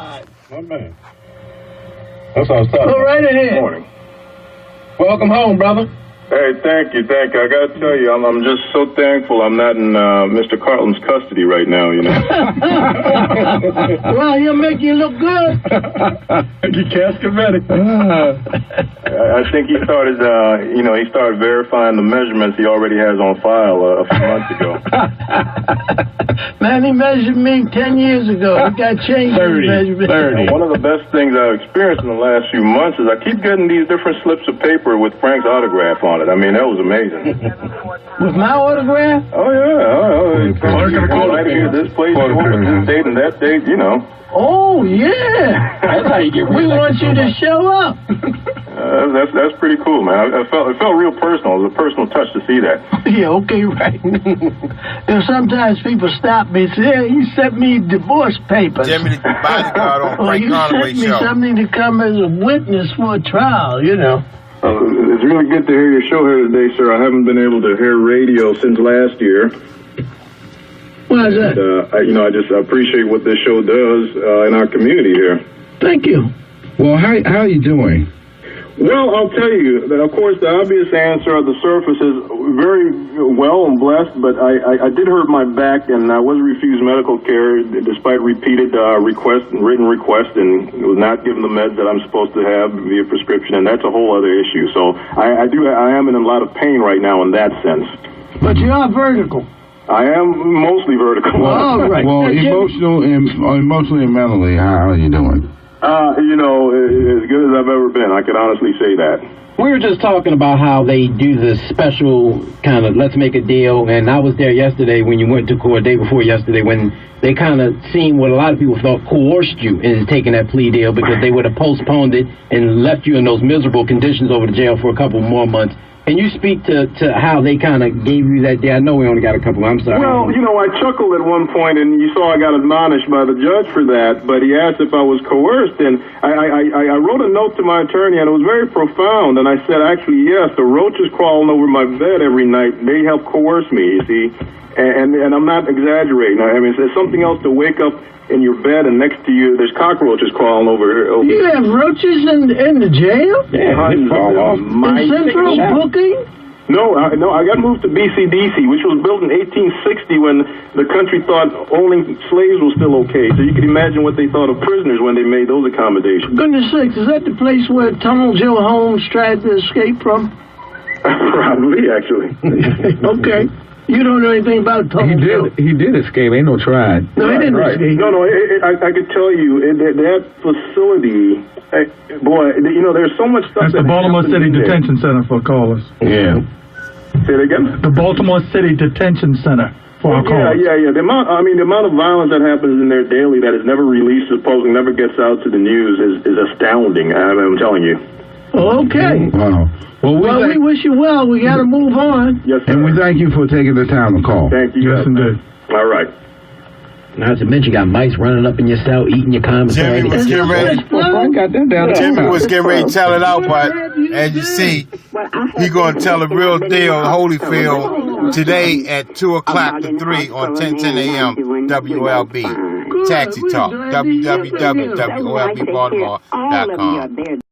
My man. That's what I was talking Go about. right ahead. Good morning. Welcome home, brother. Hey, thank you. I got to tell you, I'm just so thankful I'm not in Mr. Cartland's custody right now, you know. Well, he'll make you look good. You Cascavetti. I think he started, he started verifying the measurements he already has on file a few months ago. Man, he measured me 10 years ago. He got changed in measurement. 30. One of the best things I've experienced in the last few months is I keep getting these different slips of paper with Frank's autograph on it. I mean, that was amazing. With my autograph? Oh, yeah. Right here, this place, this date and that date, you know. Oh, yeah. That's how you get We want you to show up. That's pretty cool, man. It felt real personal. It was a personal touch to see that. Yeah, okay, right. Sometimes people stop me and say, hey, you sent me divorce papers. Jimmy the bodyguard on Frank Conaway you sent me show. something to come as a witness for a trial, you know. It's really good to hear your show here today, sir. I haven't been able to hear radio since last year. Why is that? I just appreciate what this show does in our community here. Thank you. Well, how are you doing? Well, I'll tell you that, of course, the obvious answer at the surface is very well and blessed, but I did hurt my back, and I was refused medical care despite repeated written requests, and was not given the meds that I'm supposed to have via prescription, and that's a whole other issue. So I am in a lot of pain right now in that sense. But you are vertical. I am mostly vertical. All right. Well, emotionally and mentally, how are you doing? As good as I've ever been. I could honestly say that. We were just talking about how they do this special kind of let's make a deal, and I was there yesterday when you went to court, day before yesterday, when they kind of seen what a lot of people thought coerced you into taking that plea deal because they would have postponed it and left you in those miserable conditions over the jail for a couple more months. Can you speak to how they kind of gave you that day? I know we only got a couple. I'm sorry. Well, I chuckled at one point, and you saw I got admonished by the judge for that, but he asked if I was coerced, and I wrote a note to my attorney, and it was very profound, and I said, actually, yes, the roaches crawling over my bed every night, they help coerce me, you see, and I'm not exaggerating. I mean, it's something else to wake up in your bed, and next to you, there's cockroaches crawling over here. You have roaches in the jail? Yeah, they fall off. In Central Booking? No, I got moved to BCDC, which was built in 1860 when the country thought owning slaves was still okay. So you can imagine what they thought of prisoners when they made those accommodations. Goodness sakes, is that the place where Tunnel Joe Holmes tried to escape from? Probably, actually. Okay. You don't know anything about Tunnel Joe. He did escape. Ain't no tried. No, he didn't escape. No, I could tell you, that facility, boy, there's so much stuff. That's the Baltimore City Detention Center for callers. Yeah. Say it again? The Baltimore City Detention Center for our callers. Yeah. The amount of violence that happens in there daily that is never released, supposedly never gets out to the news is astounding. I'm telling you. Okay. Wow. Well, we wish you well. We got to move on. Yes, sir. and we thank you for taking the time to call. Thank you. Yes, indeed. All right. Not to mention, you got mice running up in your cell, eating your commissary. Jimmy was getting ready. Frank got that down. Jimmy was getting ready to tell it out, but as you see, he going to tell the real deal, Holyfield, today at 2 o'clock to 3 on 10:10 a.m. WLB. Taxi Talk. www.wolbbaltimore.com.